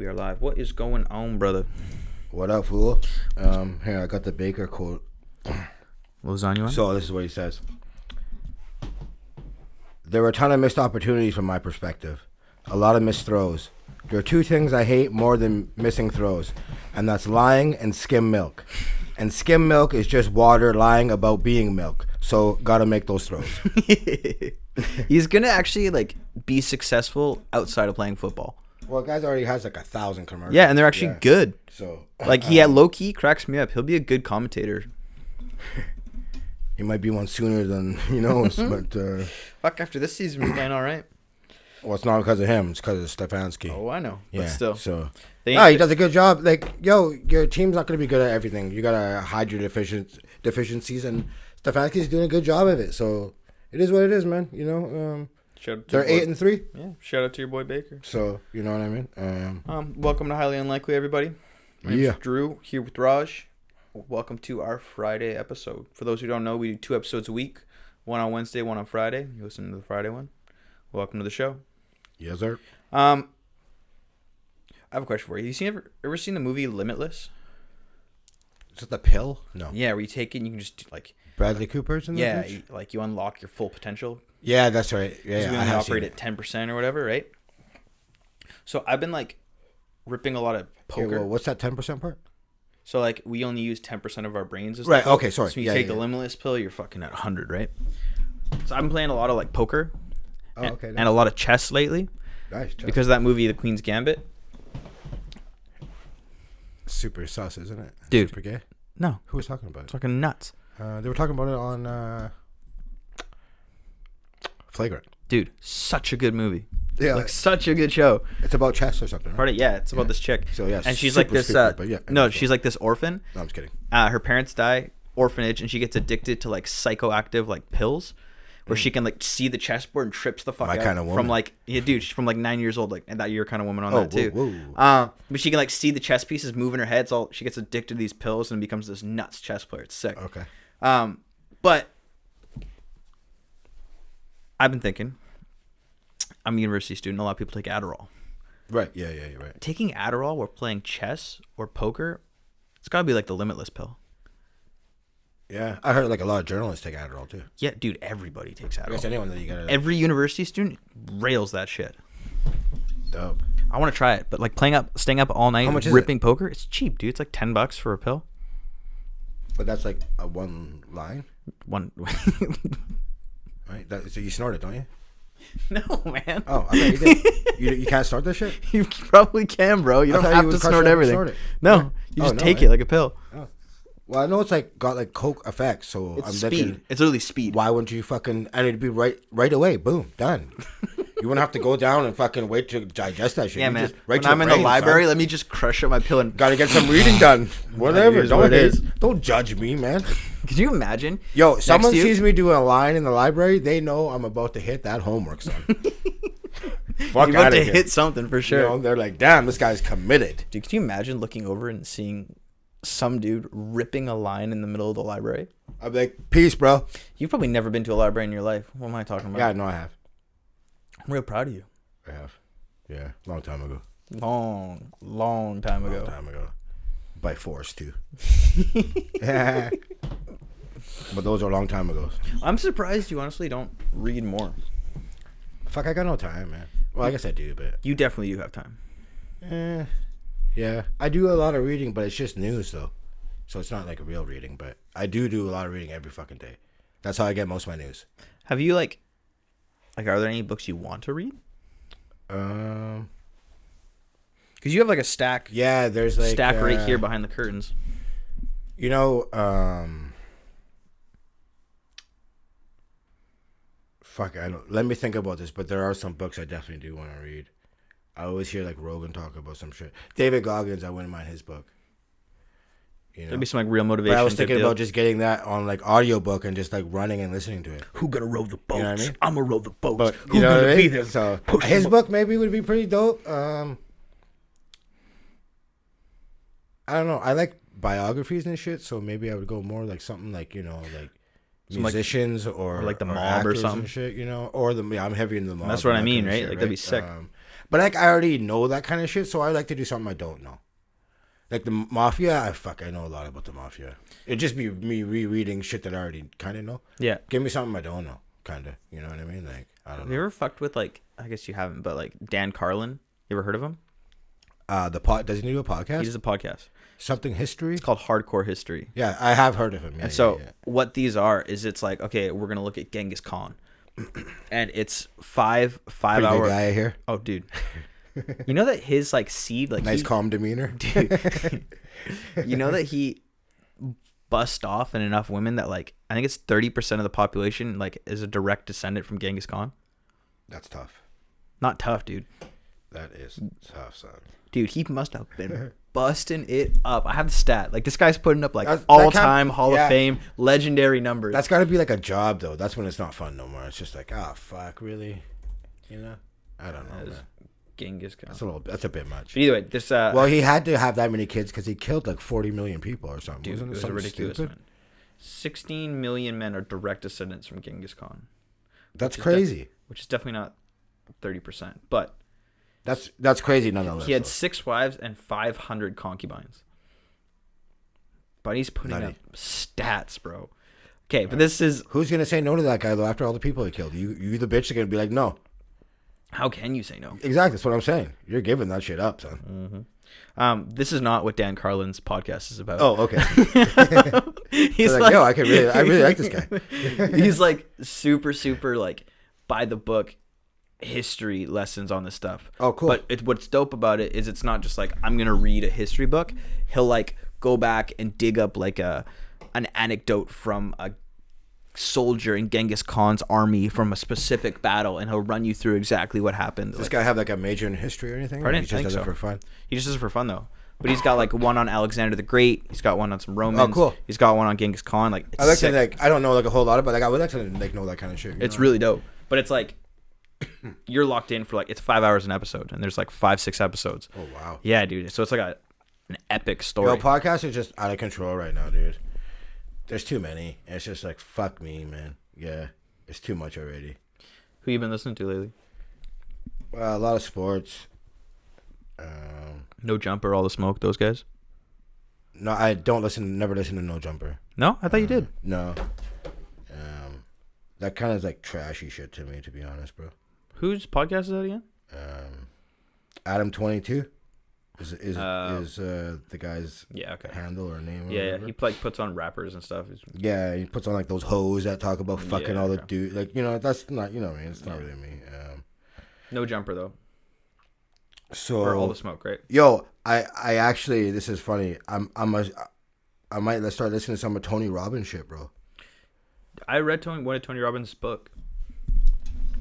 We are live. What is going on, brother? What up, fool? Here, I got the Baker quote. Lasagna? So this is what he says. There were a ton of missed opportunities from my perspective. A lot of missed throws. There are two things I hate more than missing throws, and that's lying and skim milk. And skim milk is just water lying about being milk. So gotta make those throws. He's gonna actually like be successful outside of playing football. Well, guys already has like 1,000 commercials. Yeah, and they're actually good. So like he low key cracks me up. He'll be a good commentator. He might be one sooner than he knows, but fuck. After this season, we're playing all right. Well, it's not because of him. It's because of Stefanski. Oh, I know. Yeah, but still. So he does a good job. Like, yo, your team's not going to be good at everything. You got to hide your deficiencies, and Stefanski's doing a good job of it. So it is what it is, man. You know, they're 8-3. Yeah. Shout out to your boy Baker. So you know what I mean. Welcome to Highly Unlikely, everybody. My name's Drew here with Raj. Welcome to our Friday episode. For those who don't know, we do 2 episodes a week. One on Wednesday, one on Friday. You listen to the Friday one. Welcome to the show. Yes, sir. I have a question for you. Ever seen the movie Limitless? Is it the pill? No. Yeah, where you take it and you can just like Bradley Cooper's in yeah, you unlock your full potential. Yeah, that's right. Yeah, we only operate at 10% or whatever, right? So I've been like ripping a lot of poker. Okay, well, what's that 10% part? So like we only use 10% of our brains. As right. Okay. Sorry. So when you take the Limitless pill, you're fucking at 100, right? So I've been playing a lot of like poker. Oh, okay. And a lot of chess lately. Nice. Chess. Because of that movie, The Queen's Gambit. Super sus, isn't it? Dude. Super gay? No. Who was talking about it? It's fucking nuts. They were talking about it on Flagrant. Dude, such a good movie. Yeah. Like such a good show. It's about chess or something, right? Yeah, it's about this chick. So, yeah. And she's like this, she's like this orphan. No, I'm just kidding. Her parents die, orphanage, and she gets addicted to like psychoactive like pills. Where she can like see the chessboard and trips the fuck out. Kind of woman. From like she's from like 9 years old, like and that your kind of woman on that too. Whoa. But she can like see the chess pieces move in her head. So she gets addicted to these pills and becomes this nuts chess player. It's sick. Okay. But I've been thinking, I'm a university student. A lot of people take Adderall. Right. Yeah. You're right. Taking Adderall while playing chess or poker, it's gotta be like the Limitless pill. Yeah, I heard like a lot of journalists take Adderall too. Yeah, dude, everybody takes Adderall. I guess anyone that you gotta. Every university student rails that shit. Dope. I want to try it, but like staying up all night, how much ripping poker, it's cheap, dude. It's like $10 for a pill. But that's like a one line. One. Right. So you snort it, don't you? No, man. Oh, I thought you did. You can't snort this shit. You probably can, bro. You don't have to snort everything. No, you just take it like a pill. Oh. Well, I know it's like got like coke effects, so it's I'm speed. thinking It's literally speed. Why wouldn't you fucking? And it'd be right away. Boom, done. You wouldn't have to go down and fucking wait to digest that shit. Yeah, you man. Just when I'm in the library, let me just crush up my pill and gotta get some reading done. Whatever. Don't Don't judge me, man. Could you imagine? Yo, someone sees me doing a line in the library, they know I'm about to hit that homework, son. Fuck, you're about to hit something for sure. You know, they're like, damn, this guy's committed. Dude, could you imagine looking over and seeing some dude ripping a line in the middle of the library? I'd be like, peace, bro. You've probably never been to a library in your life. What am I talking about? Yeah, no, I have. I'm real proud of you. I have. Yeah, long time ago. Long time ago. Long time ago. By force, too. Yeah. But those are a long time ago. I'm surprised you honestly don't read more. Fuck, I got no time, man. Well, I guess I do, but... You definitely do have time. Yeah. I do a lot of reading, but it's just news, though. So it's not like a real reading, but I do a lot of reading every fucking day. That's how I get most of my news. Have you, like, are there any books you want to read? Because you have, like, a stack. Yeah, there's, like... Stack right here behind the curtains. You know, fuck, I don't... Let me think about this, but there are some books I definitely do want to read. I always hear, like, Rogan talk about some shit. David Goggins, I wouldn't mind his book. You know? There'd be some, like, real motivation. But I was thinking about just getting that on, like, audiobook and just, like, running and listening to it. Who gonna row the boats? You know what I mean? I'm gonna row the boats. But, Who gonna be there? So, his book maybe would be pretty dope. I don't know. I like biographies and shit, so maybe I would go more like something like, you know, like musicians or like the Mob or something. And shit, you know, or I'm heavy in the Mob. That's what I mean, right? Like, that'd be sick. But like I already know that kind of shit, so I like to do something I don't know. Like the mafia, I know a lot about the mafia. It'd just be me rereading shit that I already kind of know. Yeah. Give me something I don't know, kind of. You know what I mean? Like, I don't know. Have you ever fucked with, like, I guess you haven't, but, like, Dan Carlin? You ever heard of him? Doesn't he do a podcast? He does a podcast. Something History? It's called Hardcore History. Yeah, I have heard of him. Yeah, and so what these are is it's like, okay, we're going to look at Genghis Khan. And it's five Pretty hour. big guy here. Oh, dude. You know that his, like, seed, like, nice calm demeanor. Dude. You know that he bust off in enough women that, like, I think it's 30% of the population, like, is a direct descendant from Genghis Khan. That's tough. Not tough, dude. That is tough, son. Dude, he must have been busting it up. I have the stat. Like, this guy's putting up, like, all-time Hall of Fame, legendary numbers. That's got to be, like, a job, though. That's when it's not fun no more. It's just like, oh, fuck, really? You know? I don't know, man. Genghis Khan. That's a bit much. But either way, this... well, he had to have that many kids because he killed, like, 40 million people or something. Dude, Wasn't it was something ridiculous, stupid? man. 16 million men are direct descendants from Genghis Khan. That's crazy. Which is definitely not 30%, but... That's crazy nonetheless. He had 6 wives and 500 concubines. But he's putting up stats, bro. Okay, but this is... Who's going to say no to that guy, though, after all the people he killed? You the bitch, are going to be like, no. How can you say no? Exactly, that's what I'm saying. You're giving that shit up, son. Mm-hmm. This is not what Dan Carlin's podcast is about. Oh, okay. He's like, yo, I really like this guy. He's like super, like, by the book history lessons on this stuff. Oh, cool. But what's dope about it is it's not just like I'm gonna read a history book. He'll like go back and dig up like an anecdote from a soldier in Genghis Khan's army from a specific battle, and he'll run you through exactly what happened. Does this guy have like a major in history or anything? Pardon? Or he just does it for fun? He just does it for fun though. But he's got like one on Alexander the Great. He's got one on some Romans. Oh, cool. He's got one on Genghis Khan. Like, I like to, like, I don't know like a whole lot about, like, I would like to like know that kind of shit. It's really dope. But it's like you're locked in for like, it's 5 hours an episode, and there's like 5-6 episodes. Oh wow. Yeah, dude. So it's like an epic story. Yo, podcasts are just out of control right now, dude. There's too many. And it's just like, fuck me, man. Yeah, it's too much already. Who you been listening to lately? A lot of sports. No Jumper, All the Smoke, those guys? No, I don't never listen to No Jumper. No? I thought you did. No. That kind of like trashy shit to me, to be honest, bro. Whose podcast is that again? Adam 22 is the guy's handle or name. Or whatever. He like puts on rappers and stuff. Yeah, he puts on like those hoes that talk about fucking all the dude. Like, you know, that's not, you know what I mean? It's not really me. No Jumper though. So or All the Smoke, right? Yo, I actually, this is funny. I might start listening to some of Tony Robbins shit, bro. I read one of Tony Robbins' book.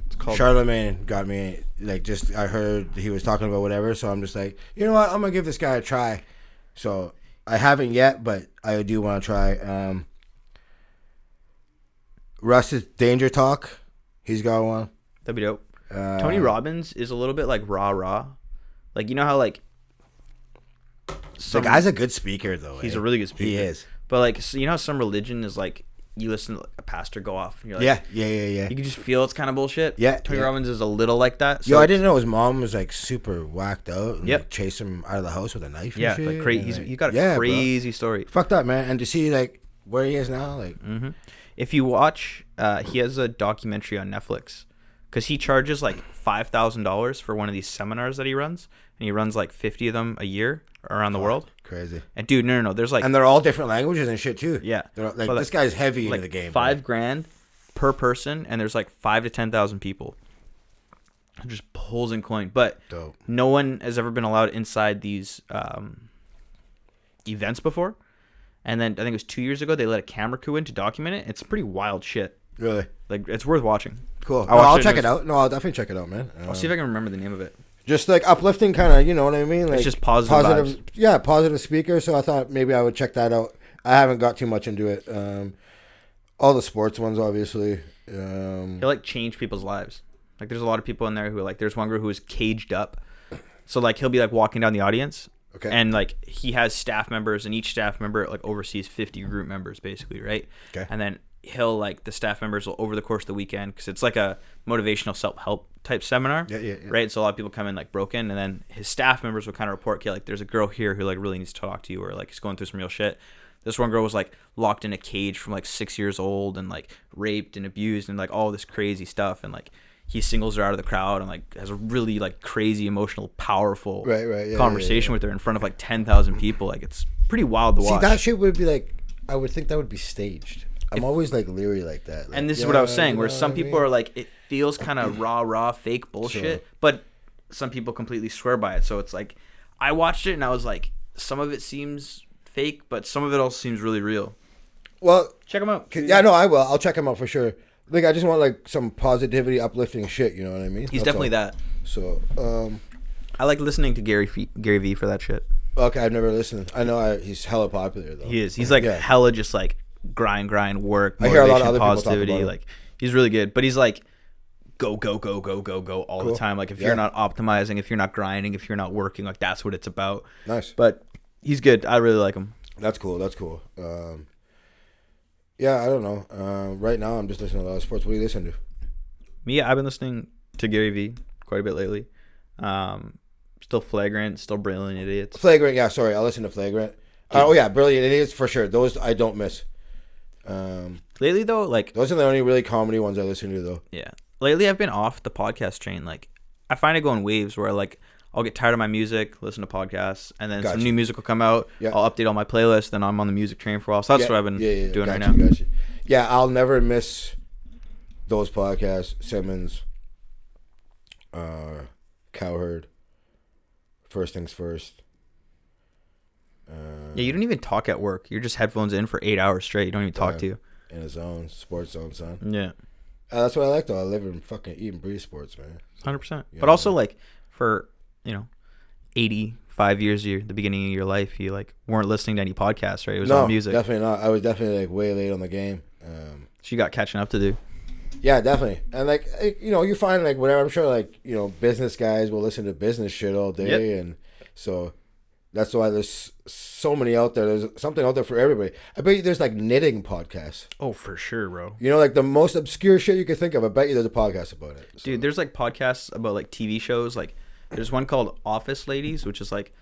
It's called Charlemagne got me, like, just, I heard he was talking about whatever, so I'm just like, you know what, I'm gonna give this guy a try. So I haven't yet, but I do want to try. Russ's Danger Talk, he's got one. That'd be dope. Tony Robbins is a little bit like rah. Like, you know how like the guy's a good speaker though. He's a really good speaker. He is. But like, so you know how some religion is like, you listen to a pastor go off and you're like, yeah. You can just feel it's kind of bullshit. Yeah. Tony Robbins is a little like that. So I didn't know his mom was like super whacked out and like, chased him out of the house with a knife. Yeah, and shit. like crazy. He's got a crazy story. Fucked up, man. And to see like where he is now, like. Mm-hmm. If you watch, he has a documentary on Netflix, because he charges like $5,000 for one of these seminars that he runs, and he runs like 50 of them a year around the world. Crazy. And dude, no, there's like, and they're all different languages and shit too. Yeah, like this guy's heavy into the game. $5,000 per person, and there's like 5,000 to 10,000 people. Just pulls in coin, but dope. No one has ever been allowed inside these events before. And then I think it was 2 years ago they let a camera crew in to document it. It's pretty wild shit. Really? Like, it's worth watching. Cool. I'll check it out. No, I'll definitely check it out, man. I'll see if I can remember the name of it. Just like uplifting kind of, you know what I mean? Like, it's just positive vibes. Yeah, positive speaker. So I thought maybe I would check that out. I haven't got too much into it. All the sports ones, obviously. He'll like change people's lives. Like, there's a lot of people in there who are like, there's one girl who is caged up. So like, he'll be like walking down the audience. Okay. And like, he has staff members, and each staff member like oversees 50 group members basically, right? Okay. And then the staff members will, over the course of the weekend, because it's like a motivational self-help type seminar, right? So a lot of people come in like broken, and then his staff members will kind of report, okay, like there's a girl here who like really needs to talk to you, or like is going through some real shit. This one girl was like locked in a cage from like 6 years old and like raped and abused and like all this crazy stuff, and like he singles her out of the crowd and like has a really like crazy, emotional, powerful conversation with her in front of like 10,000 people. Like it's pretty wild to watch. See, that shit would be like, I would think that would be staged. I'm always like leery like that. Like, and this is what I was saying, where some people are like, it feels kind of raw, fake bullshit, but some people completely swear by it. So it's like, I watched it and I was like, some of it seems fake, but some of it also seems really real. Well, check him out. Yeah, no, I will. I'll check him out for sure. Like, I just want like some positivity, uplifting shit. You know what I mean? He's definitely that. So, I like listening to Gary V for that shit. Okay, I've never listened. I know he's hella popular though. He is. He's like hella just like grind, work. I hear a lot of other positivity. People talk about like he's really good, but he's like go all the time. Like if you're not optimizing, if you're not grinding, if you're not working, like that's what it's about. Nice. But he's good. I really like him. That's cool. Yeah, I don't know. Right now, I'm just listening to a lot of sports. What do you listen to? Me, I've been listening to Gary V quite a bit lately. Still Flagrant, still Brilliant Idiots. Flagrant, yeah, sorry. I listen to Flagrant. Oh, yeah, Brilliant Idiots, for sure. Those I don't miss. Lately, though, like... Those are the only really comedy ones I listen to, though. Yeah. Lately, I've been off the podcast train. Like, I find it go in waves where, like, I'll get tired of my music, listen to podcasts, and then some new music will come out. Yeah. I'll update all my playlists, then I'm on the music train for a while. So that's what I've been doing right now. Yeah, I'll never miss those podcasts. Simmons, Cowherd, First Things First. Yeah, you don't even talk at work. You're just headphones in for 8 hours straight. You don't even talk to you. In a zone, sports zone, son. Yeah. That's what I like, though. I live and fucking eat and breathe sports, man. 100%. But also, like, for... 85 years the beginning of your life, you like weren't listening to any podcasts, right? It was all music. Definitely not. I was definitely like way late on the game. So you got catching up to do. Yeah, definitely. And like, you find like whatever, I'm sure like, business guys will listen to business shit all day. And so that's why there's so many out there. There's something out there for everybody. I bet you there's like knitting podcasts. Oh, for sure, bro. Like the most obscure shit you could think of. I bet you there's a podcast about it. So. Dude, there's like podcasts about like TV shows. Like there's one called Office Ladies, which is like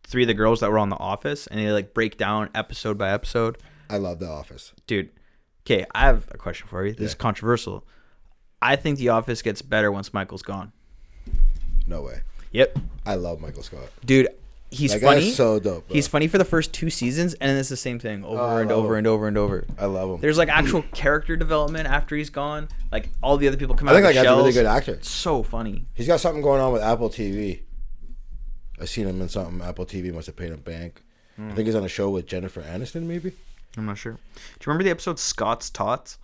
3 of the girls that were on The Office, and they like break down episode by episode. I love The Office. Dude, okay, I have a question for you. This is controversial. I think The Office gets better once Michael's gone. No way. Yep. I love Michael Scott. Dude, he's that funny. Guy's so dope, bro. He's funny for the first 2 seasons, and then it's the same thing over and over and over and over. I love him. There's like actual character development after he's gone. Like all the other people come out. I think that guy's a really good actor. It's so funny. He's got something going on with Apple TV. I seen him in something. Apple TV must have paid him bank. I think he's on a show with Jennifer Aniston, maybe. I'm not sure. Do you remember the episode Scott's Tots?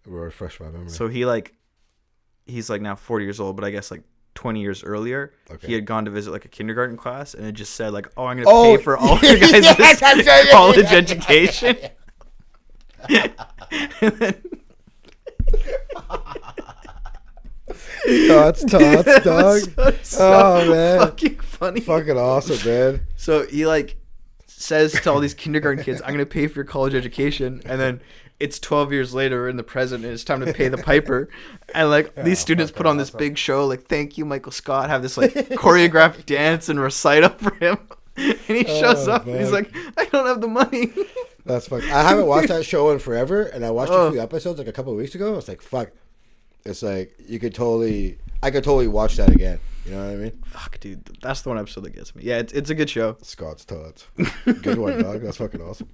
Refresh my memory. So he's like now 40 years old, but I guess like 20 years earlier, he had gone to visit like a kindergarten class, and it just said like, "Oh, I'm gonna pay for all your guys' college education." Tots, dog. Oh man, fucking funny, fucking awesome, man. So he like says to all these kindergarten kids, "I'm gonna pay for your college education," and then it's 12 years later, we're in the present, and it's time to pay the piper. And like these students put on this big show, like, "Thank you, Michael Scott," have this like choreographed dance and recital for him. And he shows up, and he's like, "I don't have the money." That's fucking. I haven't watched that show in forever, and I watched a few episodes like a couple of weeks ago. It's like, fuck. It's like I could totally watch that again. You know what I mean? Fuck, dude, that's the one episode that gets me. Yeah, it's a good show. Scott's Tots, good one, dog. That's fucking awesome.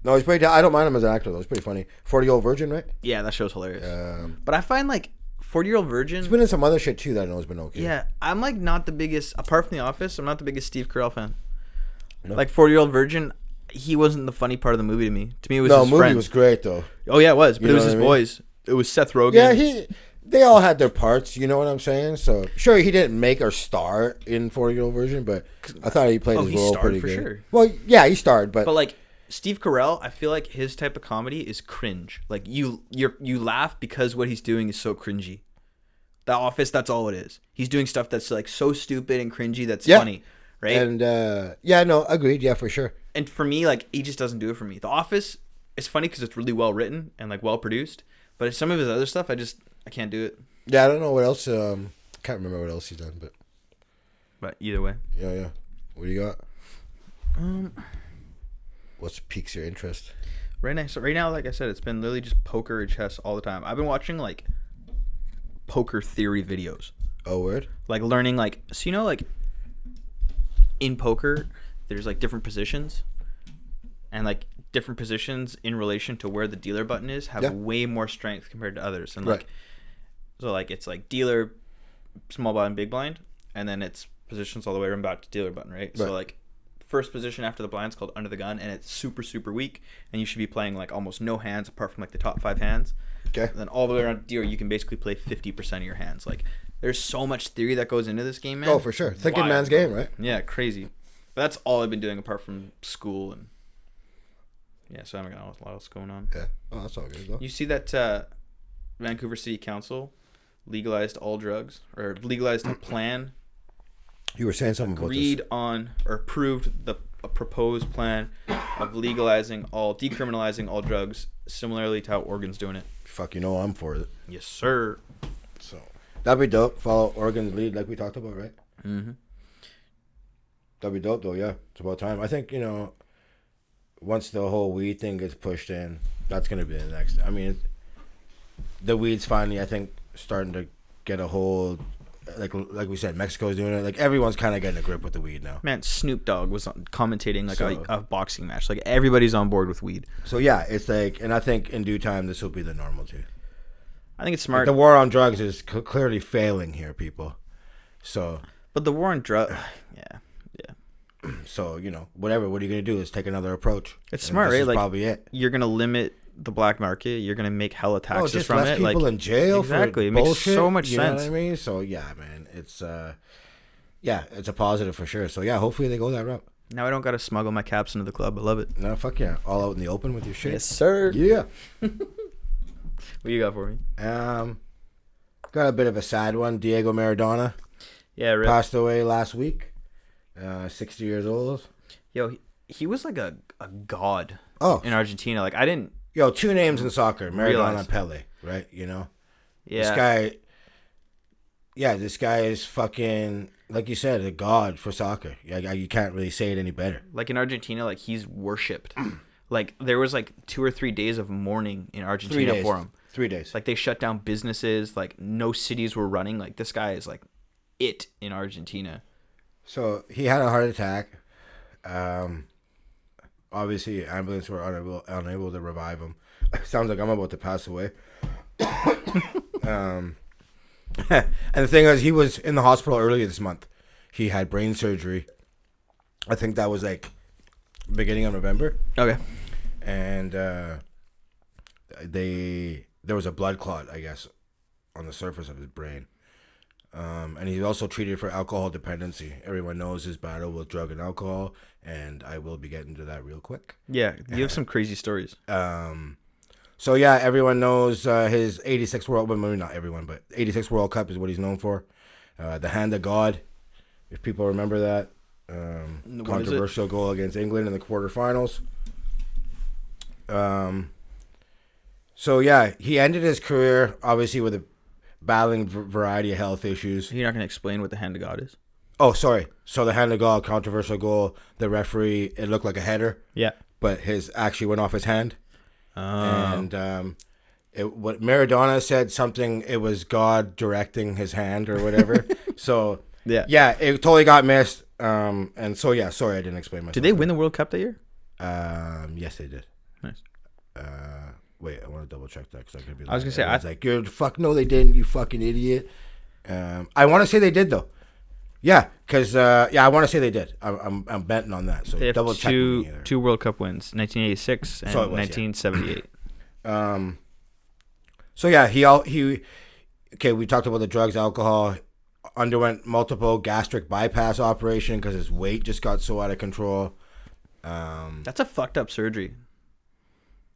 No, he's pretty. I don't mind him as an actor though. He's pretty funny. 40-Year-Old Virgin, right? Yeah, that show's hilarious. But I find like 40-Year-Old Virgin. He's been in some other shit too that I know has been okay. Yeah, I'm like not the biggest, apart from The Office, I'm not the biggest Steve Carell fan. No. Like 40-Year-Old Virgin, he wasn't the funny part of the movie to me. To me, it was his friends. No, movie was great though. Oh yeah, it was. But it was his boys. It was Seth Rogen. Yeah, they all had their parts. You know what I'm saying? So sure, he didn't make or star in 40-Year-Old Virgin, but I thought he played his role pretty good. Sure. Well, yeah, he starred, but like Steve Carell, I feel like his type of comedy is cringe. Like you laugh because what he's doing is so cringy. The Office, that's all it is. He's doing stuff that's like so stupid and cringy that's funny, right? And no, agreed. Yeah, for sure. And for me, like, he just doesn't do it for me. The Office, it's funny because it's really well written and like well produced, but some of his other stuff, I can't do it. Yeah, I don't know what else. Can't remember what else he's done, But either way. Yeah. What do you got? What piques your interest? Right now, like I said, it's been literally just poker and chess all the time. I've been watching like poker theory videos. Oh, word? Like learning, like, so like in poker, there's like different positions, and like different positions in relation to where the dealer button is have way more strength compared to others. And like, so like it's like dealer, small blind, big blind, and then it's positions all the way around back to dealer button, right? So like first position after the blind's called under the gun, and it's super, super weak, and you should be playing like almost no hands apart from like the top 5 hands. Okay. And then all the way around dealer, you can basically play 50% of your hands. Like, there's so much theory that goes into this game, man. Oh, for sure. Thinking man's game, right? Yeah, crazy. But that's all I've been doing apart from school, and yeah, so I haven't got a lot else going on. Yeah. Oh, that's all good though. You see that Vancouver City Council legalized all drugs, or legalized a plan. You were saying something about this. Agreed on or approved a proposed plan of decriminalizing all drugs, similarly to how Oregon's doing it. Fuck, you know I'm for it. Yes, sir. So that'd be dope. Follow Oregon's lead, like we talked about, right? Mm-hmm. That'd be dope, though. Yeah, it's about time. I think once the whole weed thing gets pushed in, that's gonna be the next. I mean, the weed's finally, I think, starting to get a hold. Like we said, Mexico's doing it. Like, everyone's kind of getting a grip with the weed now. Man, Snoop Dogg was commentating like a boxing match. Like, everybody's on board with weed. So yeah, it's like, and I think in due time this will be the normal too. I think it's smart. Like, the war on drugs is clearly failing here, people. So. But the war on drugs, yeah. So whatever. What are you gonna do? Is take another approach. It's smart, right? Like, probably it. You're gonna limit the black market. You're gonna make hella taxes from less it. People in jail. Exactly. For it makes bullshit, so much sense. You know what I mean? So yeah, man, it's it's a positive for sure. So yeah, hopefully they go that route. Now I don't gotta smuggle my caps into the club. I love it. No, fuck yeah, all out in the open with your shit. Yes, sir. Yeah. What you got for me? Got a bit of a sad one. Diego Maradona. Yeah, really. Passed away last week. 60 years old. Yo, he was like a god. Oh. In Argentina, like I didn't. Yo, 2 names in soccer: Maradona, Pele. Right? Yeah. This guy. Yeah, this guy is fucking, like you said, a god for soccer. Yeah, you can't really say it any better. Like in Argentina, like he's worshipped. Like there was like 2 or 3 days of mourning in Argentina for him. 3 days. Like they shut down businesses. Like no cities were running. Like this guy is like it in Argentina. So he had a heart attack. Obviously, ambulance were unable to revive him. Sounds like I'm about to pass away. And the thing is, he was in the hospital earlier this month. He had brain surgery. I think that was like beginning of November. Okay. And there was a blood clot, I guess, on the surface of his brain. And he's also treated for alcohol dependency. Everyone knows his battle with drug and alcohol, and I will be getting to that real quick. Yeah, you have some crazy stories. So yeah, everyone knows his 86 World, well, maybe not everyone, but 86 World Cup is what he's known for. The Hand of God, if people remember that. Controversial goal against England in the quarterfinals. So yeah, he ended his career obviously with a battling variety of health issues. You're not going to explain what the Hand of God is? Oh, sorry. So the Hand of God, controversial goal. The referee, it looked like a header. Yeah. But his actually went off his hand. Oh. And what Maradona said something. It was God directing his hand or whatever. So yeah, it totally got missed. And so yeah, sorry I didn't explain myself. Did they win the World Cup that year? Yes, they did. Nice. Wait, I want to double check that because I could be. I was gonna say, I was like, "You're fuck no, they didn't. You fucking idiot." I want to say they did though. Yeah, because I want to say they did. I'm betting on that. So they have double check. Two World Cup wins, 1986 and 1978. So yeah, he okay. We talked about the drugs, alcohol. Underwent multiple gastric bypass operation because his weight just got so out of control. That's a fucked up surgery.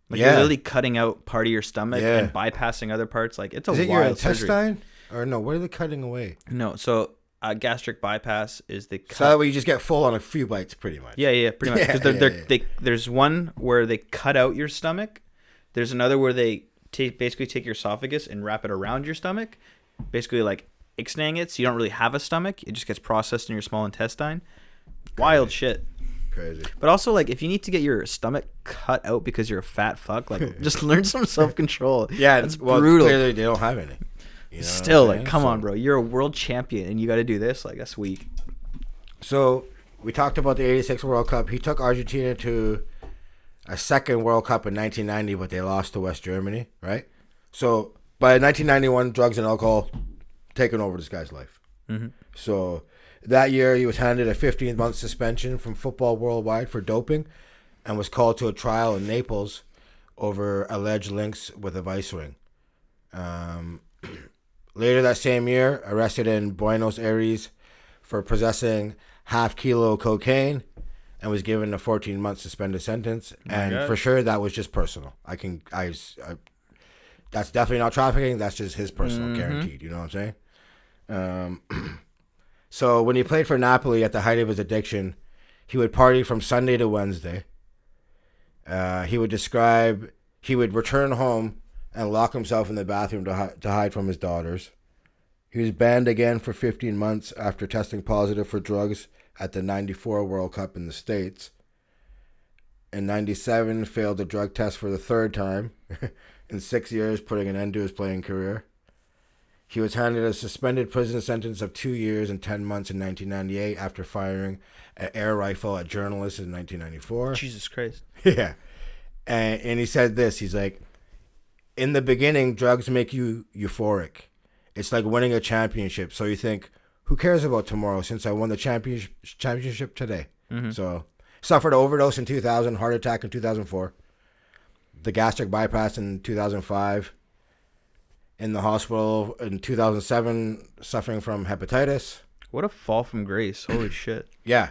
Like you're literally cutting out part of your stomach and bypassing other parts. Like it's a wild surgery. Is it your intestine? Or no, what are they cutting away? No, so gastric bypass is the cut. So that way you just get full on a few bites, pretty much. Yeah, pretty much. Because there's one where they cut out your stomach. There's another where they basically take your esophagus and wrap it around your stomach, basically like ixnaying it, so you don't really have a stomach. It just gets processed in your small intestine. Wild shit. Crazy. But also, like, if you need to get your stomach cut out because you're a fat fuck, like, just learn some self-control. Yeah, that's brutal. Clearly they don't have any. You know Still, like, come on, bro. You're a world champion, and you got to do this. Like, that's weak. So, we talked about the 86 World Cup. He took Argentina to a second World Cup in 1990, but they lost to West Germany, right? So, by 1991, drugs and alcohol taken over this guy's life. Mm-hmm. So, that year, he was handed a 15-month suspension from football worldwide for doping and was called to a trial in Naples over alleged links with a vice ring. Later that same year, arrested in Buenos Aires for possessing half kilo cocaine and was given a 14-month suspended sentence. For sure, that was just personal. That's definitely not trafficking. That's just his personal, guaranteed. You know what I'm saying? So when he played for Napoli at the height of his addiction, he would party from Sunday to Wednesday. He would return home and lock himself in the bathroom to hide from his daughters. He was banned again for 15 months after testing positive for drugs at the 94 World Cup in the States. In 97, failed the drug test for the third time in 6 years, putting an end to his playing career. He was handed a suspended prison sentence of 2 years and 10 months in 1998 after firing an air rifle at journalists in 1994. Jesus Christ. Yeah. And he said this, he's like, in the beginning, drugs make you euphoric. It's like winning a championship. So you think, who cares about tomorrow since I won the championship today? Mm-hmm. So, suffered an overdose in 2000, heart attack in 2004, the gastric bypass in 2005, in the hospital in 2007, suffering from hepatitis. What a fall from grace. Holy shit. Yeah.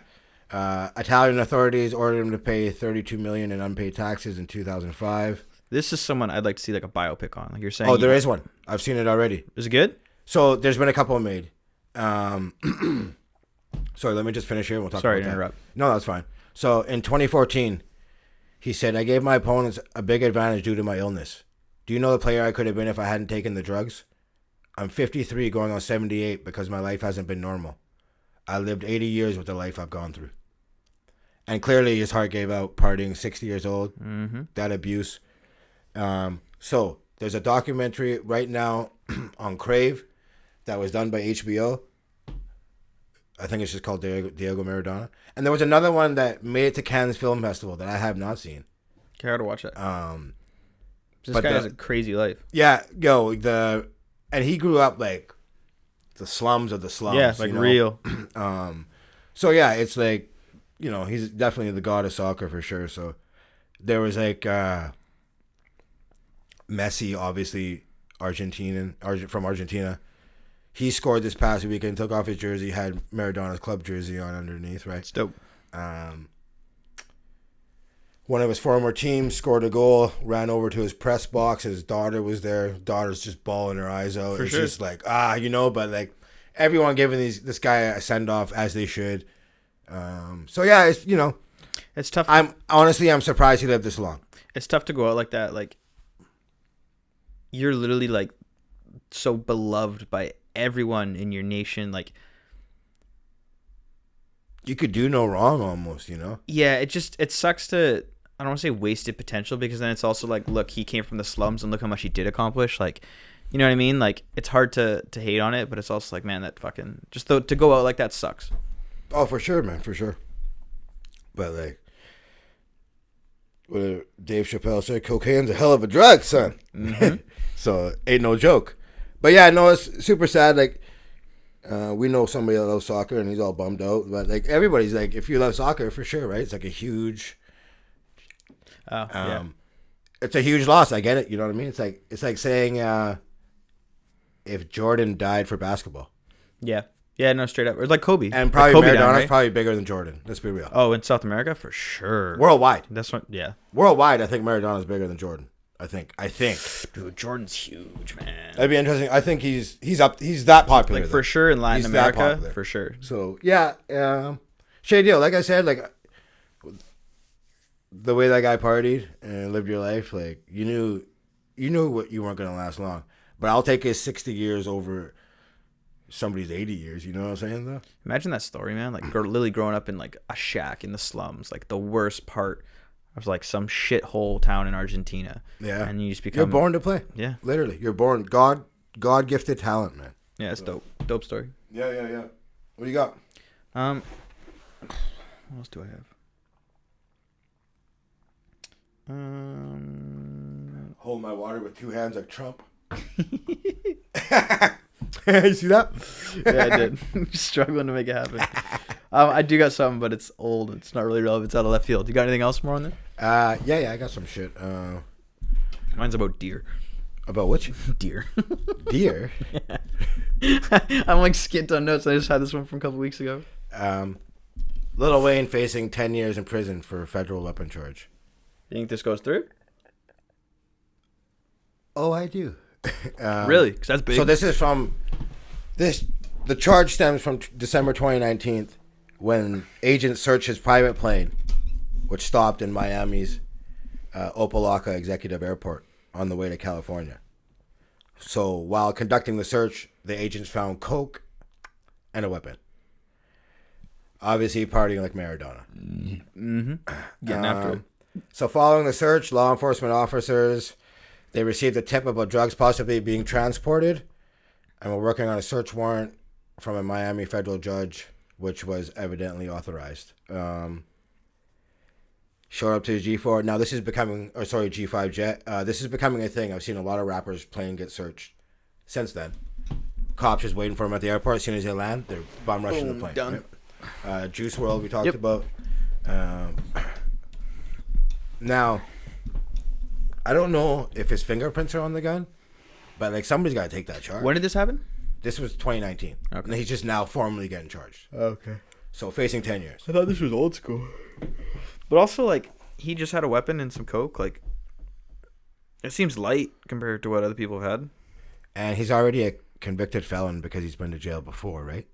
Italian authorities ordered him to pay $32 million in unpaid taxes in 2005. This is someone I'd like to see like a biopic on. Like you're saying. Oh, there is one. I've seen it already. Is it good? So there's been a couple made. Sorry, let me just finish here. We'll talk about that. Sorry to interrupt. No, that's fine. So in 2014, he said, I gave my opponents a big advantage due to my illness. Do you know the player I could have been if I hadn't taken the drugs? I'm 53 going on 78 because my life hasn't been normal. I lived 80 years with the life I've gone through. And clearly his heart gave out partying, 60 years old, that abuse. So there's a documentary right now on Crave that was done by HBO. I think it's just called Diego Maradona. And there was another one that made it to Cannes Film Festival that I have not seen. Okay, I gotta watch it. This guy has a crazy life. Yeah, and he grew up like the slums of the slums. Yeah, like real. So yeah, it's like, you know, he's definitely the god of soccer for sure. So there was like Messi, obviously from Argentina. He scored this past weekend, took off his jersey, had Maradona's club jersey on underneath, right? It's dope. One of his former teams scored a goal, ran over to his press box. His daughter was there. Daughter's just bawling her eyes out. It's just like, but like everyone giving this guy a send-off as they should. So yeah, it's, you know, it's tough. I'm surprised he lived this long. It's tough to go out like that. Like, you're literally like so beloved by everyone in your nation. Like, you could do no wrong almost, you know? Yeah, it sucks to, I don't want to say wasted potential, because then it's also like, look, he came from the slums and look how much he did accomplish. Like, you know what I mean? Like, it's hard to hate on it, but it's also like, man, that fucking, just to go out like that sucks. Oh, for sure, man, for sure. But like, what Dave Chappelle said, cocaine's a hell of a drug, son. Mm-hmm. So, ain't no joke. But yeah, no, it's super sad. Like, we know somebody that loves soccer and he's all bummed out. But like, everybody's like, if you love soccer, for sure, right? It's like a huge, it's a huge loss. I get it. You know what I mean? It's like saying, if Jordan died for basketball. Yeah. Yeah, no, straight up. Or like Kobe. And probably like Maradona's right? Probably bigger than Jordan. Let's be real. Oh, in South America? For sure. Worldwide. That's what, yeah. Worldwide, I think Maradona's bigger than Jordan. I think. Dude, Jordan's huge, man. That'd be interesting. I think he's up. He's that popular. Like, for sure in Latin America, for sure. So, yeah. Shady deal. Like I said, like, the way that guy partied and lived your life, like, you knew what you weren't going to last long. But I'll take his 60 years over somebody's 80 years. You know what I'm saying, though? Imagine that story, man. Like, Lily growing up in, like, a shack in the slums, like, the worst part of, like, some shithole town in Argentina. Yeah. And you just become... You're born to play. Yeah. Literally. You're born. God-gifted talent, man. Yeah, it's dope. Dope story. Yeah. What do you got? What else do I have? Hold my water with two hands like Trump. You see that? Yeah, I did. Struggling to make it happen. I do got something, but it's old. It's not really relevant. It's out of left field. You got anything else more on there? Yeah, I got some shit. Mine's about deer. About which? Deer. Deer? Yeah. I'm like skint on notes. I just had this one from a couple weeks ago. Lil Wayne facing 10 years in prison for a federal weapon charge. You think this goes through? Oh, I do. Really? Because that's big. So this is from the charge stems from December 2019 when agents searched his private plane, which stopped in Miami's Opa-locka Executive Airport on the way to California. So while conducting the search, the agents found coke and a weapon. Obviously partying like Maradona. Mm-hmm. Getting after it. So following the search, law enforcement officers, they received a tip about drugs possibly being transported and were working on a search warrant from a Miami federal judge, which was evidently authorized. Showed up to his G4. Now this is becoming, G5 jet. This is becoming a thing. I've seen a lot of rappers' plane get searched since then. Cops just waiting for him at the airport. As soon as they land, they're bomb rushing the plane. Done. Right? Juice WRLD we talked about. Now, I don't know if his fingerprints are on the gun, but like somebody's got to take that charge. When did this happen? This was 2019. Okay. And he's just now formally getting charged. Okay. So facing 10 years. I thought this was old school. But also, like, he just had a weapon and some coke. Like, it seems light compared to what other people have had. And he's already a convicted felon because he's been to jail before, right?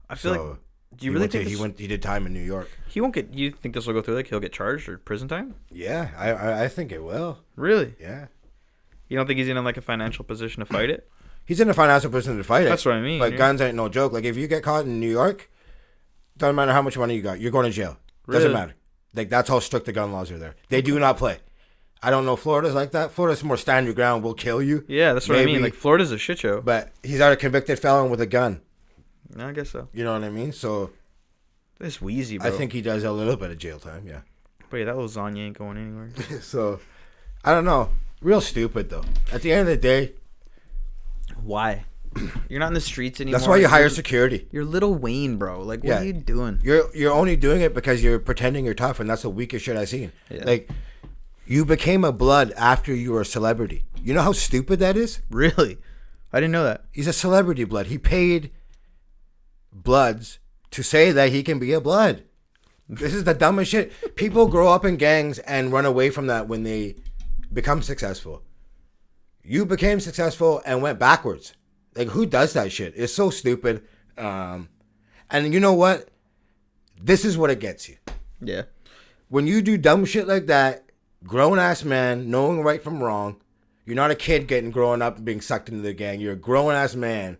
I feel like... Do you really think he did time in New York? He won't get... You think this will go through? Like, he'll get charged or prison time? Yeah, I think it will. Really? Yeah. You don't think he's in, like, a financial position to fight it? He's in a financial position to fight it. That's what I mean. But guns ain't no joke. Like, if you get caught in New York, doesn't matter how much money you got. You're going to jail. Doesn't matter. Like, that's how strict the gun laws are there. They do not play. I don't know Florida's like that. Florida's more stand your ground, we'll kill you. Yeah, that's what I mean. Like, Florida's a shit show. But he's not a convicted felon with a gun. I guess so. You know what I mean? So... It's wheezy, bro. I think he does a little bit of jail time, yeah. But yeah, that lasagna ain't going anywhere. So, I don't know. Real stupid, though. At the end of the day... Why? You're not in the streets anymore. That's why you hire security. You're Lil Wayne, bro. Like, what are you doing? You're only doing it because you're pretending you're tough, and that's the weakest shit I've seen. Yeah. Like, you became a blood after you were a celebrity. You know how stupid that is? Really? I didn't know that. He's a celebrity blood. He paid bloods to say that he can be a blood. This is the dumbest shit. People grow up in gangs and run away from that when they become successful. You became successful and went backwards. Like, who does that shit? It's so stupid. And you know what? This is what it gets you. Yeah. When you do dumb shit like that, grown-ass man, knowing right from wrong, you're not a kid growing up and being sucked into the gang. You're a grown-ass man,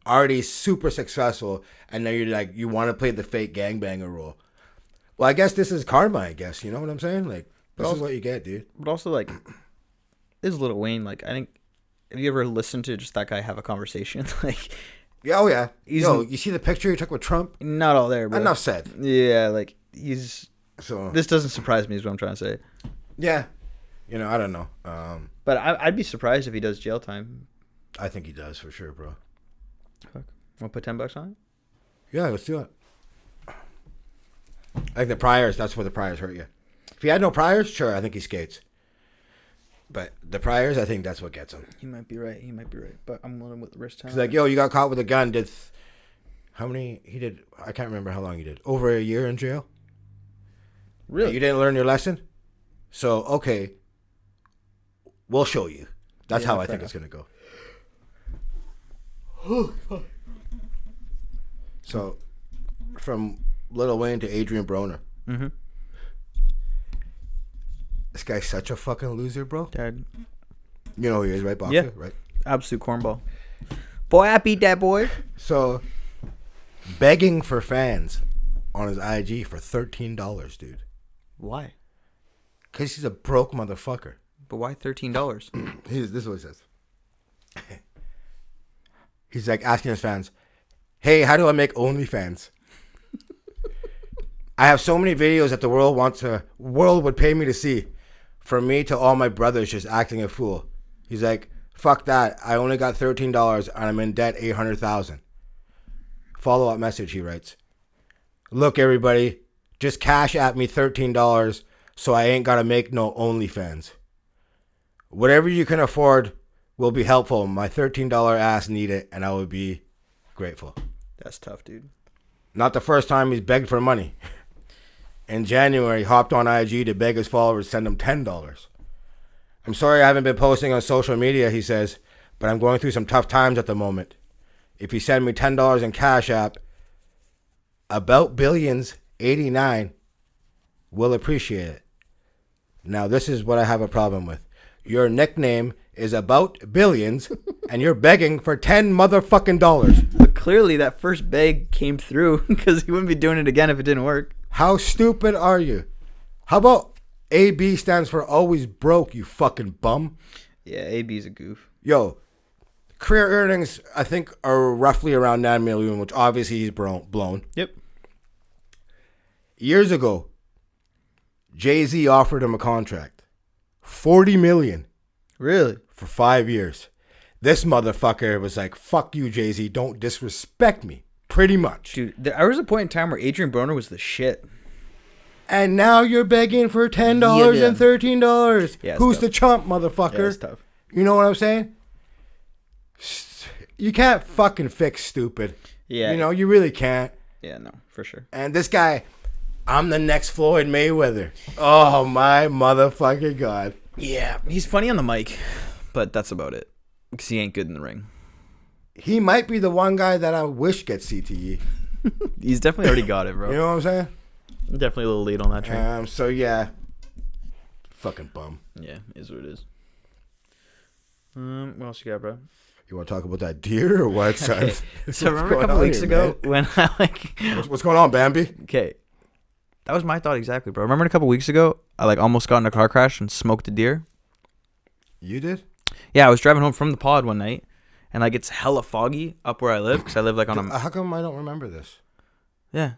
already super successful, and now you're like, you want to play the fake gangbanger role. Well, I guess this is karma, I guess. You know what I'm saying? Like, this is what you get, dude. But also, like, this is Lil Wayne. Like, I think, have you ever listened to just that guy have a conversation? Like, yeah, oh yeah. You see the picture he took with Trump? Not all there, bro. Enough said. Yeah, like, he's... So this doesn't surprise me is what I'm trying to say. Yeah. You know, I don't know. But I'd be surprised if he does jail time. I think he does for sure, bro. Fuck. Want to put $10 on it? Yeah, let's do it. I think the priors, that's where the priors hurt you. If he had no priors, sure, I think he skates. But the priors, I think that's what gets him. He might be right. But I'm willing with the risk time. He's like, yo, you got caught with a gun. How many? He did, I can't remember how long he did. Over a year in jail? Really? You didn't learn your lesson? So, okay. We'll show you. That's how I think it's going to go. So, from Lil Wayne to Adrian Broner. Mm-hmm. This guy's such a fucking loser, bro. Dad. You know who he is, right? Boxer, yeah. Right? Absolute cornball. Boy, I beat that boy. So, begging for fans on his IG for $13, dude. Why? Because he's a broke motherfucker. But why $13? This is what he says. He's like asking his fans, hey, how do I make OnlyFans? I have so many videos that the world would pay me to see. From me to all my brothers just acting a fool. He's like, fuck that. I only got $13 and I'm in debt $800,000. Follow-up message, he writes. Look, everybody, just cash at me $13 so I ain't got to make no OnlyFans. Whatever you can afford will be helpful. My $13 ass need it, and I would be grateful. That's tough, dude. Not the first time he's begged for money. In January, he hopped on IG to beg his followers to send him $10. I'm sorry I haven't been posting on social media, he says, but I'm going through some tough times at the moment. If you send me $10 in Cash App, About Billions 89 will appreciate it. Now, this is what I have a problem with. Your nickname is About Billions, and you're begging for $10 motherfucking dollars. But clearly, that first beg came through because he wouldn't be doing it again if it didn't work. How stupid are you? How about AB stands for always broke, you fucking bum? Yeah, AB's a goof. Yo, career earnings, I think, are roughly around $9 million, which obviously he's blown. Yep. Years ago, Jay-Z offered him a contract. $40 million. Really? For 5 years. This motherfucker was like, fuck you, Jay-Z, don't disrespect me. Pretty much. Dude, there was a point in time where Adrian Broner was the shit. And now you're begging for $10 and $13. Yeah, who's tough. the chump, motherfucker? Yeah, it's tough. You know what I'm saying? You can't fucking fix stupid. Yeah. You know, you really can't. Yeah, no, for sure. And this guy, I'm the next Floyd Mayweather. Oh, my motherfucking God. Yeah, he's funny on the mic, but that's about it. Because he ain't good in the ring. He might be the one guy that I wish gets CTE. He's definitely already got it, bro. You know what I'm saying? Definitely a little late on that train. So, yeah. Fucking bum. Yeah, is what it is. What else you got, bro? You want to talk about that deer or what, son? Okay. So remember a couple weeks ago when I like... What's going on, Bambi? Okay. That was my thought exactly, bro. Remember a couple weeks ago, I like almost got in a car crash and smoked a deer? You did? Yeah, I was driving home from the pod one night, and like it's hella foggy up where I live, because I live like on a... How come I don't remember this? Yeah.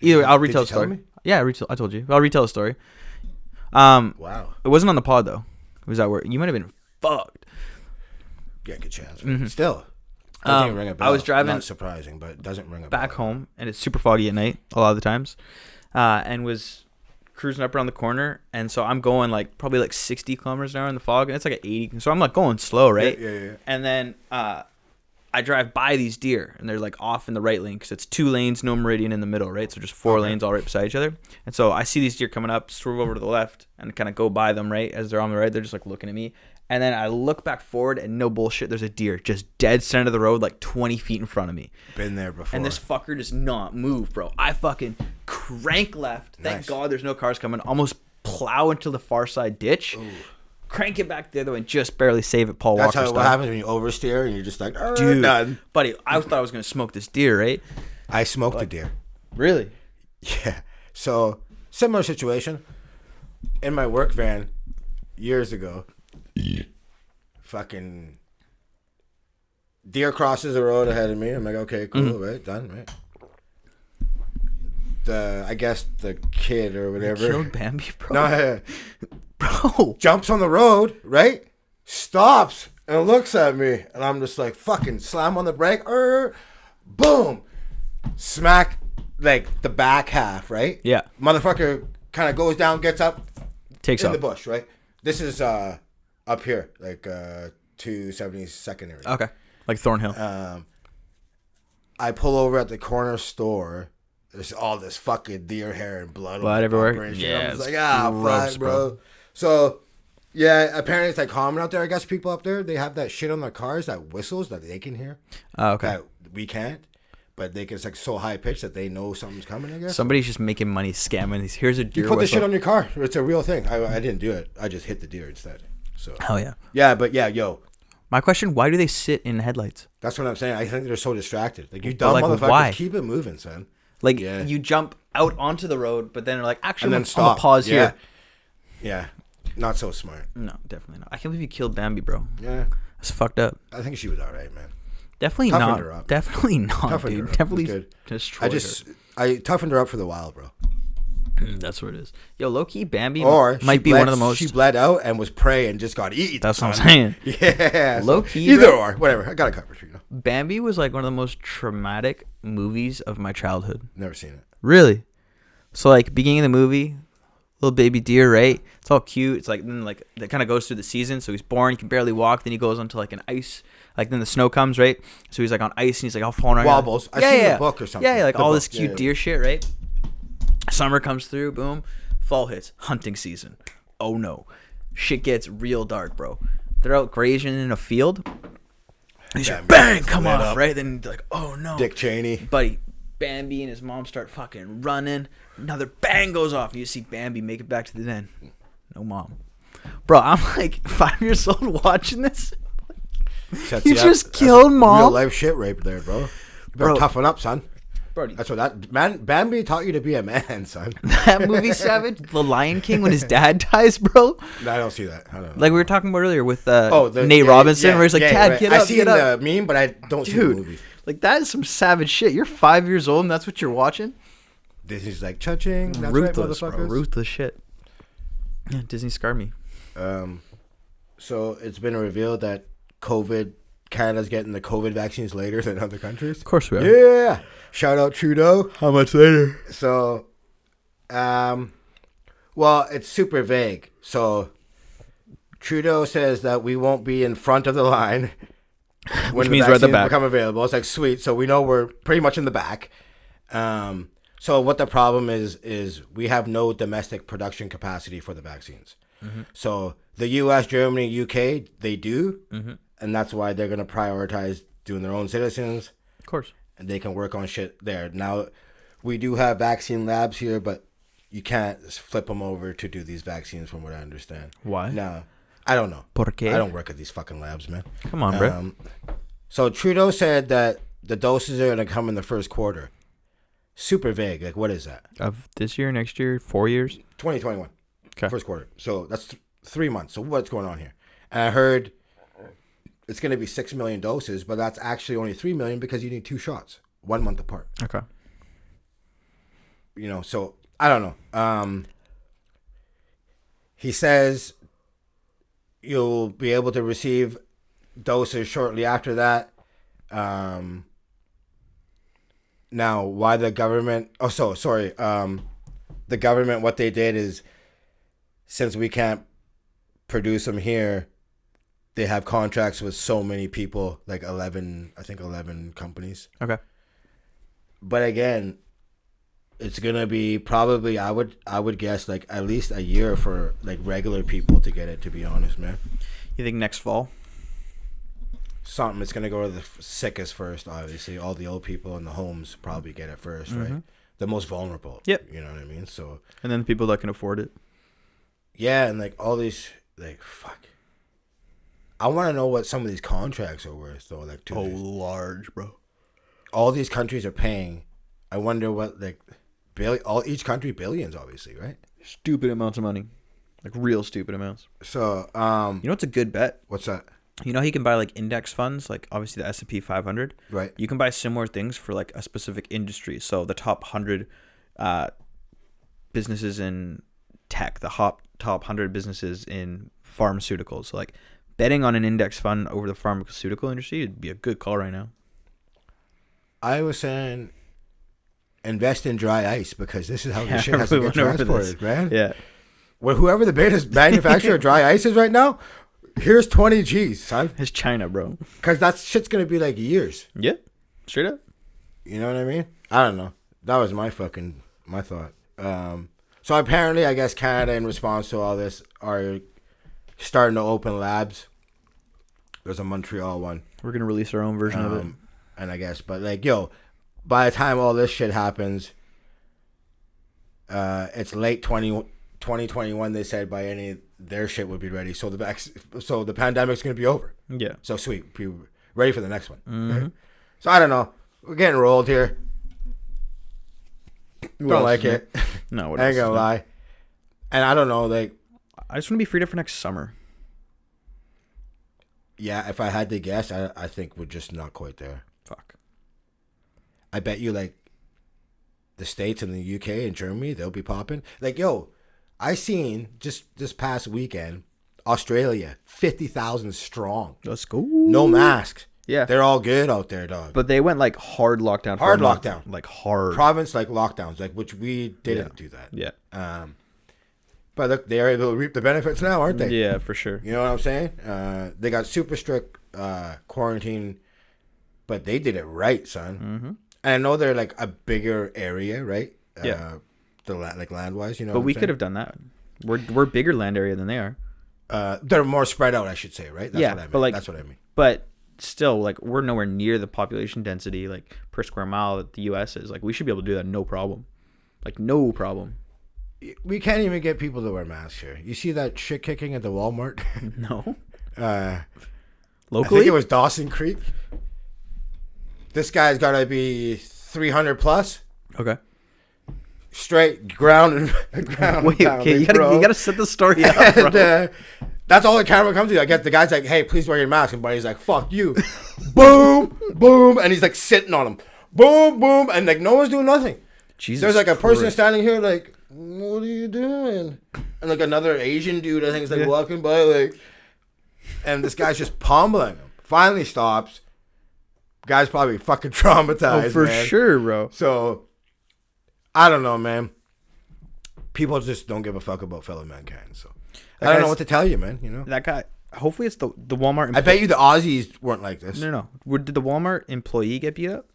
Either way, I'll retell the story. Me? Yeah, I told you. I'll retell the story. Wow. It wasn't on the pod, though. It was at work. You might have been fucked. Yeah, good chance. Mm-hmm. Still. Doesn't ring a bell. I was driving... Not surprising, but it doesn't ring a back bell. home, and it's super foggy at night a lot of the times, and was cruising up around the corner, and so I'm going like probably like 60 kilometers an hour in the fog, and it's like an 80, so I'm like going slow, right? Yeah. And then I drive by these deer, and they're like off in the right lane because it's 2 lanes, no meridian in the middle, right? So just 4 lanes all right beside each other. And so I see these deer coming up, swerve over to the left, and kind of go by them, right? As they're on the right, they're just like looking at me. And then I look back forward, and no bullshit, there's a deer just dead center of the road, like 20 feet in front of me. Been there before. And this fucker does not move, bro. I fucking crank left. Thank God there's no cars coming. Almost plow into the far side ditch. Ooh. Crank it back the other way and just barely save it, Paul Walker style. What happens when you oversteer and you're just like, dude, done. Buddy, I thought I was going to smoke this deer, right? I smoked a deer. Really? Yeah. So, similar situation. In my work van years ago, fucking deer crosses the road ahead of me. I'm like, okay, cool, right? Done, right? I guess the kid or whatever. You killed Bambi, bro? No, bro. Jumps on the road, right? Stops and looks at me. And I'm just like, fucking slam on the brake. Boom. Smack, like, the back half, right? Yeah. Motherfucker kind of goes down, gets up. Takes in off. the bush, right? This is up here, like 272nd area. Okay. Like Thornhill. I pull over at the corner store. There's all this fucking deer hair and blood everywhere. And yeah, I'm just like, fuck, bro. So, Yeah, apparently it's like common out there. I guess people up there, they have that shit on their cars that whistles that they can hear. Oh, okay. That we can't. But it's like so high pitched that they know something's coming, I guess. Somebody's just making money scamming these. Here's a deer You put whistle. the shit on your car. It's a real thing. I didn't do it. I just hit the deer instead. So. Hell yeah. Yeah, but yeah, yo. My question, why do they sit in headlights? That's what I'm saying. I think they're so distracted. Like, you dumb motherfuckers, why? Keep it moving, son. Like, you jump out onto the road, but then like, actually, and then I'm stop. gonna pause here. Yeah. Not so smart. No, definitely not. I can't believe you killed Bambi, bro. Yeah. That's fucked up. I think she was all right, man. Definitely Toughened not. her up. Definitely not, Toughened dude. her up. Definitely Good. destroyed her. I toughened her up for the while, bro. That's what it is. Yo, low-key, Bambi Or might be one of the most... She bled out and was prey and just got eaten. That's what I'm saying. Yeah. Low-key, either or. Whatever. I got it covered, you know. Bambi was like one of the most traumatic movies of my childhood. Never seen it. Really? So, like, beginning of the movie, little baby deer, right? It's all cute. It's like, then, like, that kind of goes through the season. So he's born, he can barely walk. Then he goes onto, like, an ice. Like, then the snow comes, right? So he's, like, on ice, and he's, like, all falling around. Wobbles. I seen the book or something. Yeah, like, the all book. this cute deer shit, right? Summer comes through, boom. Fall hits. Hunting season. Oh, no. Shit gets real dark, bro. They're out grazing in a field. He's like, bang, come off, right? Then, like, oh, no. Dick Cheney. Buddy, Bambi and his mom start fucking running. Another bang goes off. You see Bambi make it back to the den. No mom. Bro, I'm like 5 years old watching this. You just killed mom. Real life shit rape there, bro. You better toughen up, son. Bro, that's what Bambi taught you to be a man, son. That movie Savage, The Lion King, when his dad dies, bro. No, I don't see that. I don't know. Like we were talking about earlier with Nate Robinson, where he's like, Dad, get up. I see the meme, but I don't see the movie. Like, that is some savage shit. You're 5 years old and that's what you're watching? Disney's like, cha-ching. That's ruthless, right, bro. Ruthless shit. Yeah, Disney scarred me. So it's been revealed that Canada's getting the COVID vaccines later than other countries. Of course we are. Yeah. Shout out Trudeau. How much later? So, well, it's super vague. So, Trudeau says that we won't be in front of the line which means we're at the back. Become available. It's like, sweet. So we know we're pretty much in the back. So what the problem is we have no domestic production capacity for the vaccines. Mm-hmm. So the U.S., Germany, UK, they do. Mm-hmm. And that's why they're going to prioritize doing their own citizens. Of course. And they can work on shit there. Now, we do have vaccine labs here, but you can't flip them over to do these vaccines from what I understand. Why? No, I don't know. ¿Por qué? I don't work at these fucking labs, man. Come on, bro. So Trudeau said that the doses are going to come in the first quarter. Super vague. Like, what is that? Of this year, next year, 4 years? 2021. Okay. First quarter. So that's 3 months. So what's going on here? And I heard it's going to be 6 million doses, but that's actually only 3 million because you need 2 shots, 1 month apart. Okay. You know, so I don't know. He says you'll be able to receive doses shortly after that. Now, why the government... Oh, so sorry. The government, what they did is, since we can't produce them here, they have contracts with so many people, like 11 companies. Okay. But again, it's gonna be probably I would guess like at least a year for like regular people to get it. To be honest, man. You think next fall? Something. It's gonna go to the sickest first. Obviously, all the old people in the homes probably get it 1st, mm-hmm. right? The most vulnerable. Yep. You know what I mean? So. And then the people that can afford it. Yeah, and like all these, like fuck. I want to know what some of these contracts are worth, though. Like, large, bro. All these countries are paying. I wonder what like. Each country billions, obviously, right? Stupid amounts of money, like real stupid amounts. So, you know what's a good bet? What's that? You know how you can buy like index funds, like obviously the S&P 500. Right. You can buy similar things for like a specific industry. So the top 100 businesses in tech, the top 100 businesses in pharmaceuticals. So like betting on an index fund over the pharmaceutical industry would be a good call right now. I was saying, invest in dry ice because this is how the shit has to get transported, man. Yeah. Well, whoever the biggest manufacturer of dry ice is right now, here's 20 G's, son. It's China, bro. Because that shit's going to be like years. Yeah. Straight up. You know what I mean? I don't know. That was my thought. So apparently, I guess Canada, in response to all this, are starting to open labs. There's a Montreal one. We're going to release our own version of it. And I guess, but like, yo, by the time all this shit happens, it's late 2021. They said by their shit would be ready. So the pandemic's going to be over. Yeah. So sweet. Be ready for the next one. Mm-hmm. Right? So I don't know. We're getting rolled here. Don't like it. No, I ain't gonna lie. And I don't know, like, I just want to be freed up for next summer. Yeah, if I had to guess, I think we're just not quite there. Fuck. I bet you, like, the States and the UK and Germany, they'll be popping. Like, yo, I seen just this past weekend, Australia, 50,000 strong. Let's go. No masks. Yeah. They're all good out there, dog. But they went, like, hard lockdown. Hard lockdown. Like, hard. Province, like, lockdowns, like, which we didn't do that. Yeah. But look, they are able to reap the benefits now, aren't they? Yeah, for sure. You know what I'm saying? They got super strict quarantine, but they did it right, son. Mm-hmm. And I know they're like a bigger area, right? Yeah. Like land wise, you know. But we could have done that. We're bigger land area than they are. They're more spread out, I should say, right? That's what I mean. But like, that's what I mean. But still, like, we're nowhere near the population density, like, per square mile that the U.S. is. Like, we should be able to do that, no problem. Like, no problem. We can't even get people to wear masks here. You see that shit kicking at the Walmart? No. I Locally? think it was Dawson Creek. This guy's got to be 300 plus. Okay. Straight ground and ground. Wait, okay, you gotta set the story up, bro. And, that's all the camera comes to. I guess the guy's like, "Hey, please wear your mask," and buddy's like, "Fuck you." Boom, boom, and he's like sitting on him. Boom, boom, and like no one's doing nothing. Jesus There's like a person Christ. standing here like, "What are you doing?" And like another Asian dude, I think, is like walking by, like, and this guy's just pummeling him. Finally stops. Guy's probably fucking traumatized. Oh, for man. sure, bro. So, I don't know, man. People just don't give a fuck about fellow mankind. So, I don't know what to tell you, man. You know that guy. Hopefully, it's the Walmart. I bet you the Aussies weren't like this. No. Did the Walmart employee get beat up?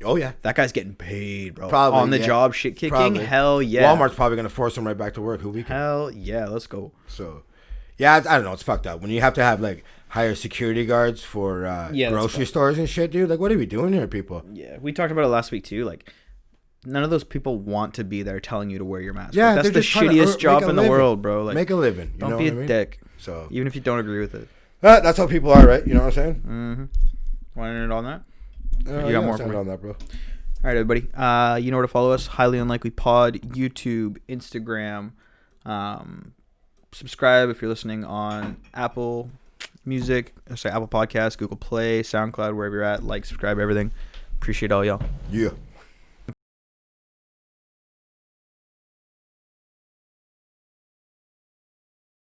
Oh yeah, that guy's getting paid, bro. Probably on the job, shit kicking. Probably. Hell yeah. Walmart's probably gonna force him right back to work. Who we can? Hell yeah, let's go. So, yeah, I don't know. It's fucked up when you have to have like hire security guards for grocery stores and shit, dude. Like, what are we doing here, people? Yeah, we talked about it last week too. Like, none of those people want to be there telling you to wear your mask. Yeah, like, that's the shittiest job in the world, bro. Like, make a living. You don't be a dick. So even if you don't agree with it, that's how people are, right? You know what I'm saying? Mm-hmm. Want to end it on that? You got more for me on that, bro. All right, everybody. You know where to follow us. Highly Unlikely Pod, YouTube, Instagram. Subscribe if you're listening on Apple Music, Apple Podcasts, Google Play, SoundCloud, wherever you're at. Like, subscribe, everything. Appreciate all y'all. Yeah.